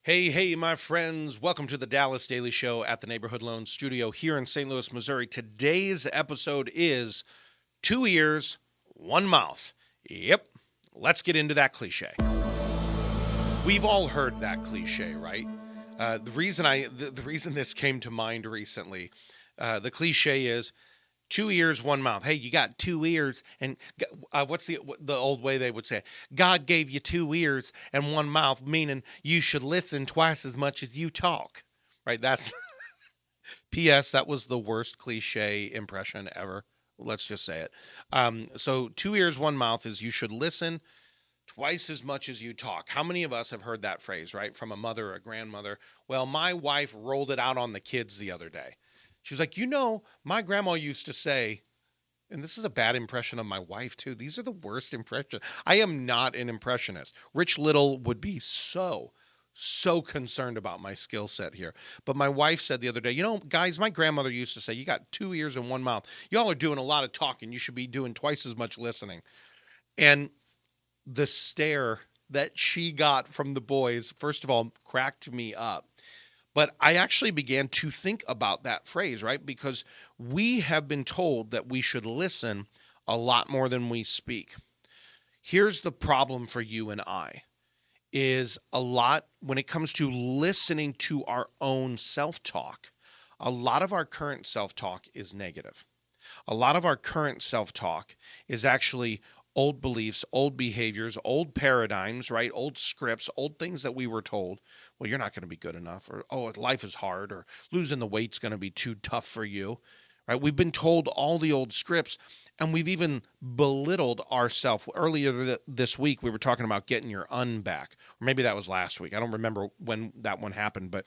Hey, my friends. Welcome to the Dallas Daily Show at the Neighborhood Loan Studio here in St. Louis, Missouri. Today's episode is 2 ears, one mouth. Yep, let's get into that cliche. We've all heard that cliche, right? The reason this came to mind recently, the cliche is 2 ears, one mouth. Hey, you got 2 ears, and what's the old way they would say? God gave you 2 ears and one mouth, meaning you should listen twice as much as you talk. Right? That's P.S. That was the worst cliche impression ever. Let's just say it. So 2 ears, one mouth is you should listen twice as much as you talk. How many of us have heard that phrase, right? From a mother or a grandmother? Well, my wife rolled it out on the kids the other day. She was like, my grandma used to say, and this is a bad impression of my wife too. These are the worst impressions. I am not an impressionist. Rich Little would be so concerned about my skill set here. But my wife said the other day, guys, my grandmother used to say, you got 2 ears and one mouth. Y'all are doing a lot of talking. You should be doing twice as much listening. And the stare that she got from the boys, first of all, cracked me up. But I actually began to think about that phrase, right? Because we have been told that we should listen a lot more than we speak. Here's the problem for you and I, is a lot when it comes to listening to our own self-talk, a lot of our current self-talk is negative. A lot of our current self-talk is actually old beliefs, old behaviors, old paradigms, right? Old scripts, old things that we were told. Well, you're not going to be good enough, or, life is hard, or losing the weight's going to be too tough for you, right? We've been told all the old scripts, and we've even belittled ourselves. Earlier this week, we were talking about getting your back, or maybe that was last week. I don't remember when that one happened, but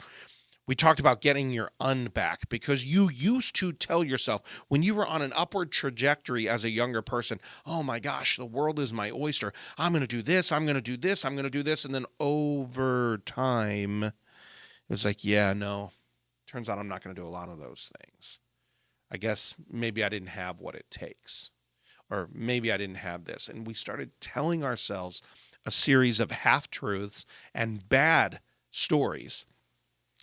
we talked about getting your back because you used to tell yourself when you were on an upward trajectory as a younger person, oh my gosh, the world is my oyster. I'm going to do this. I'm going to do this. I'm going to do this. And then over time, it was like, yeah, no, turns out I'm not going to do a lot of those things. I guess maybe I didn't have what it takes, or maybe I didn't have this. And we started telling ourselves a series of half-truths and bad stories.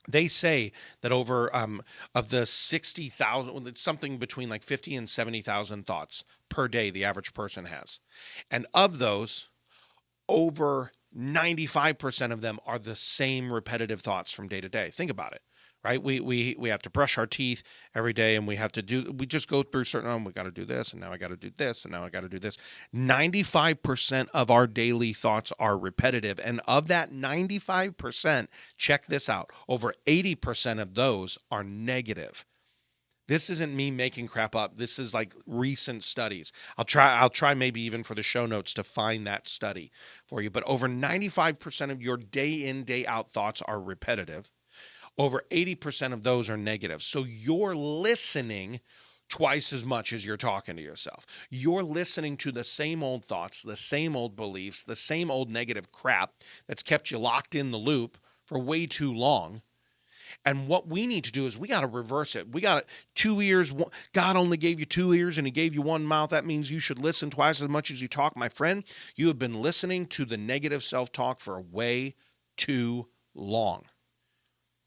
They say that over of the 60,000, it's something between like 50 and 70,000 thoughts per day the average person has. And of those, over 95% of them are the same repetitive thoughts from day to day. Think about it, right? We have to brush our teeth every day, and we just go through certain, we got to do this, and now I got to do this, and now I got to do this. 95% of our daily thoughts are repetitive. And of that 95%, check this out, over 80% of those are negative. This isn't me making crap up. This is like recent studies. I'll try maybe even for the show notes to find that study for you. But over 95% of your day in, day out thoughts are repetitive. Over 80% of those are negative. So you're listening twice as much as you're talking to yourself. You're listening to the same old thoughts, the same old beliefs, the same old negative crap that's kept you locked in the loop for way too long. And what we need to do is we got to reverse it. We got 2 ears. God only gave you 2 ears and he gave you one mouth. That means you should listen twice as much as you talk. My friend, you have been listening to the negative self-talk for way too long.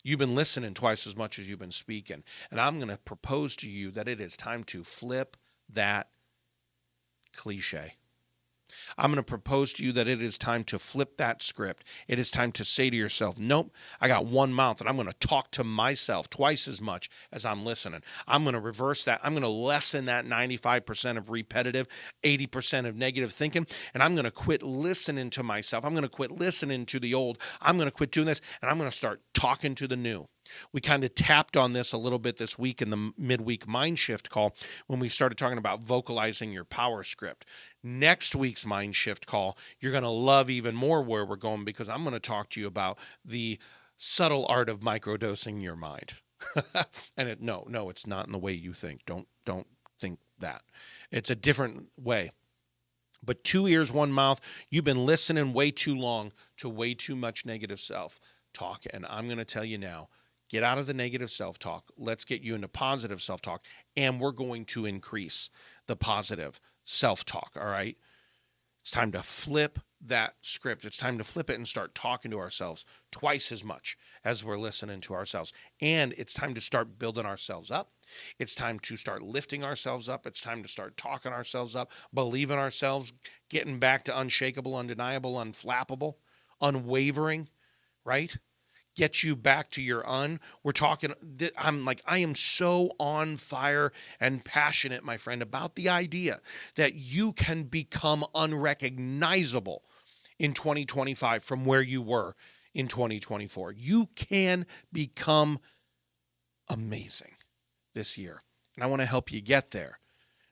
You've been listening twice as much as you've been speaking. And I'm going to propose to you that it is time to flip that cliche. I'm going to propose to you that it is time to flip that script. It is time to say to yourself, nope, I got one mouth and I'm going to talk to myself twice as much as I'm listening. I'm going to reverse that. I'm going to lessen that 95% of repetitive, 80% of negative thinking, and I'm going to quit listening to myself. I'm going to quit listening to the old. I'm going to quit doing this, and I'm going to start talking to the new. We kind of tapped on this a little bit this week in the midweek mind shift call when we started talking about vocalizing your power script. Next week's mind shift call, you're going to love even more where we're going, because I'm going to talk to you about the subtle art of microdosing your mind. And no, it's not in the way you think. Don't think that. It's a different way. But 2 ears, one mouth, you've been listening way too long to way too much negative self-talk. And I'm going to tell you now, get out of the negative self-talk. Let's get you into positive self-talk. And we're going to increase the positive self-talk, all right? It's time to flip that script. It's time to flip it and start talking to ourselves twice as much as we're listening to ourselves. And it's time to start building ourselves up. It's time to start lifting ourselves up. It's time to start talking ourselves up, believing ourselves, getting back to unshakable, undeniable, unflappable, unwavering, right? Get you back to your we're talking, I am so on fire and passionate, my friend, about the idea that you can become unrecognizable in 2025 from where you were in 2024. You can become amazing this year. And I want to help you get there.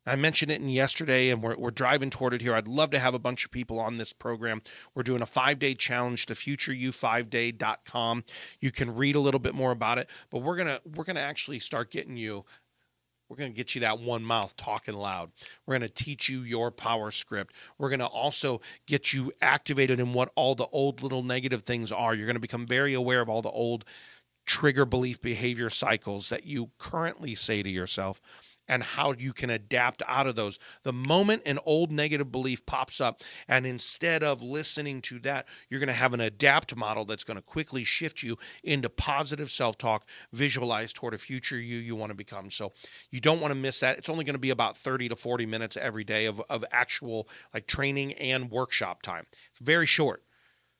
I mentioned it in yesterday, and we're driving toward it here. I'd love to have a bunch of people on this program. We're doing a 5-day challenge, thefutureyou5day.com. You can read a little bit more about it, but we're gonna actually start getting you. We're going to get you that one mouth talking loud. We're going to teach you your power script. We're going to also get you activated in what all the old little negative things are. You're going to become very aware of all the old trigger belief behavior cycles that you currently say to yourself, and how you can adapt out of those. The moment an old negative belief pops up, and instead of listening to that, you're going to have an adapt model that's going to quickly shift you into positive self-talk, visualize toward a future you want to become. So you don't want to miss that. It's only going to be about 30 to 40 minutes every day of actual like training and workshop time. It's very short.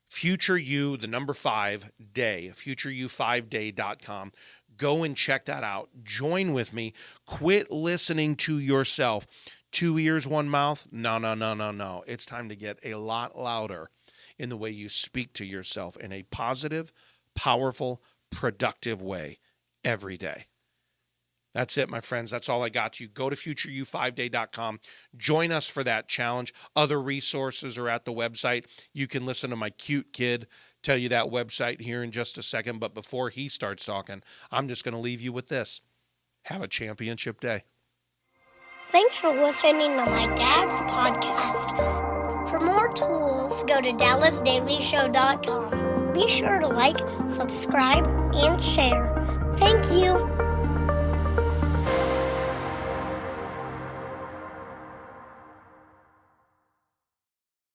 Future You, the number 5 day, futureyou5day.com. Go and check that out. Join with me. Quit listening to yourself. 2 ears, 1 mouth. No. It's time to get a lot louder in the way you speak to yourself in a positive, powerful, productive way every day. That's it, my friends. That's all I got. You go to futureyou5day.com. Join us for that challenge. Other resources are at the website. You can listen to my cute kid tell you that website here in just a second. But before he starts talking, I'm just going to leave you with this. Have a championship day. Thanks for listening to my dad's podcast. For more tools, go to dallasdailyshow.com. Be sure to like, subscribe, and share. Thank you.